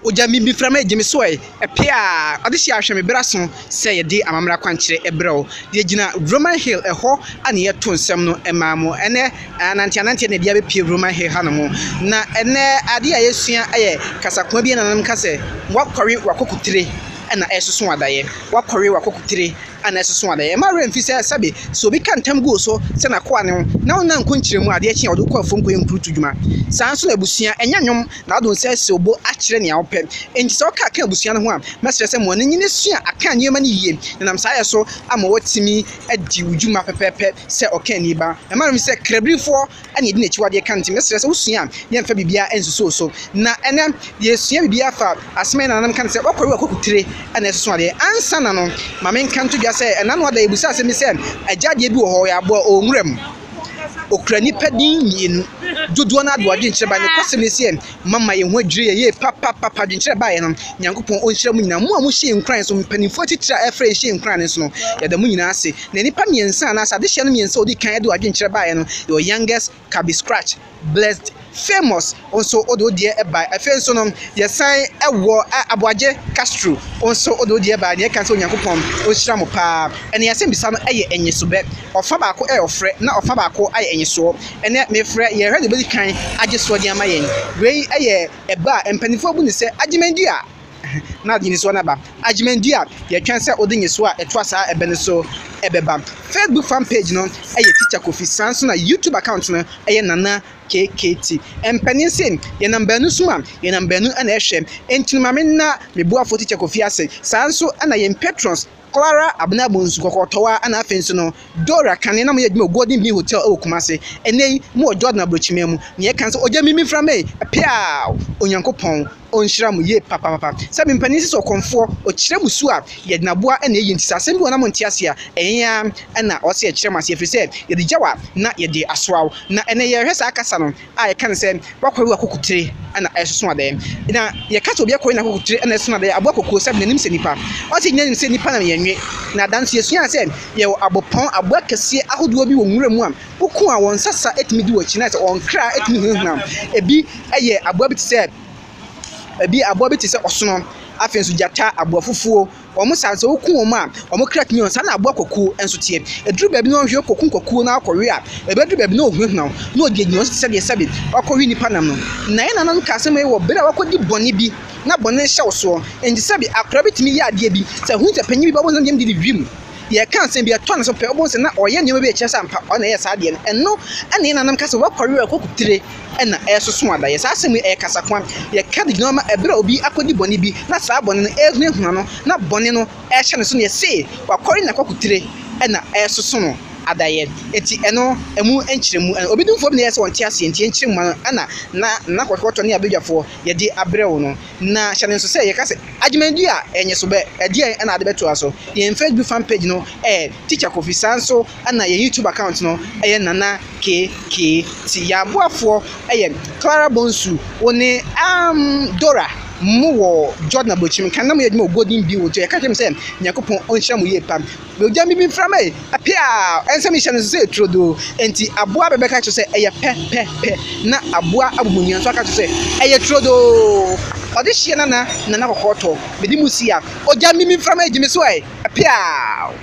Oja mi frama Jimmy Soy, a pair, Adisia Shami Brason, say a day Amamra Quanche, a bro, the Gina Roman Hill, a ho, and yet to Semno, a mamo, and Antiananti and the Diaby Roman Hill Hanamo. Na and Adia Yesia, a Casacombian and Case, what Corrie Wakukutri, and a Swadaye, what Corrie Wakukutri. And as a swan, a marine fisher sabi, so we can't go so, send a quanum, now none country more the action of the call from Queen Prutujuma. Sanson Busia and Yanum, now don't say so, but actually our pen. And so Kakan Busian one, Master someone in this year, I can't hear many years, and I'm sorry so, I'm what to me at Juma Pepe, say okay, neighbor. A man said Crebri for, and you didn't what you can't, Mr. Ocean, Yan Fabia and so. Now, and then, yes, Yabia, as men and can say, what could tree, and as one day, and son, my men come to say, and what they was asking me, a judge do or rem. Okrani pedin in Judwana Dwajin by the Cossimian, Mamma in Wedri, Papa Dincha by him, Yankupon Oceramina, Mushi and Crans on penny 40 afraid she and Crans no, at the Munasi, Nenipami and Son as additional and so they can't do against by him, your youngest can be scratched, blessed. Famous also odo dear by a face on your sign a war Abuaje Castro also odo dear by the cancer Yakupon Oshramopa and the same son a and Yesubet or Fabaco air of fret not of Fabaco I and so and that may fret ye heard the kind I just saw the Mayan Ray a bar and penny for bunny say Ajimendia. Not in this one about Ajimendia, your transfer Odin is what a twasa a beneso a bebam. Facebook fan page no a teacher Kofi Sanson a YouTube account no a nana KKT. And Peninsin, Yanambanu Sumam, Yanambanu and Eshem, and Timamina, the boa for teacher Kofi Ase, Sanso and I am patrons. Clara Abnabuns Kokotoa and Afensono, Dora Canina Golden Bee Hotel Okumase, and they more Jordan Bruchimemu, near Cancer or Jamie from me, a piao, Onyankopon, on Shram ye papa. Seven penises or comfort or Chremusua, yet Nabua and agents are sent one Montiasia, and now or say Chemas if you said, yet the Jawa, not yet the Aswao, not any year has Akasanon. I can say, what will Kukutri and I saw them. Now, your cat will be a coin of Kukutri and as soon as they are Boko 7 names in Nipa. What's in Nancy Nipan? Na dance yes say ye abopon abwakese ahodo bi wo nwuramu ukun awon sasa etimi di wachina se on kra etimi hunam ebi eye abwa bi tse osono afensu jata abwa fufuo omo sanse ukun omo a omo kra timi on sa na abwa koku enso tie eduru ba bi no hwe koku na akọwe a ebeduru ba bi no hunam no ogegnyo se de sabe akọwe nipa nam no na ye nanam ka asem e wo bere wakodi boni bi na boni hye so enji sabe akra bitimi ya ade bi se hu te panyi bi babo no dem di dwim ye kan se bi ato na so pe obo se na oye nyema bi eche sampa o na ye sa ade no ene nanam ka se wakọwe akokutire ena esoso ada ye sa asem e kasa kwan ye ka de gnoma ebere obi akodi boni bi na sa boni no ehunahuna no na boni no ehye ne so ne se wakọre na kokutire ena esoso no adaye eti eno emu enchiremu obi dum fom ne yese wonte ase enti enchiremu ana na kokoto ne abedwafo ye di abrewo no na channel so say ye ka se agimendi a enye so be edi na ade beto aso ye Facebook fan page no teacher Kofi Sanso ana ye YouTube account no nana KKT ya boafo Clara Bonsu one Dora Mo Jordan Bochim can na mo Golden Bee to catch him say Yakupon onhyamu ye pam we oja mi from apia ense mi channel say trodo enti aboa bebe catch say pe na aboa abumunyan so catch say trodo odihye na kokoto bedi musia oja mi from Jimmy so apia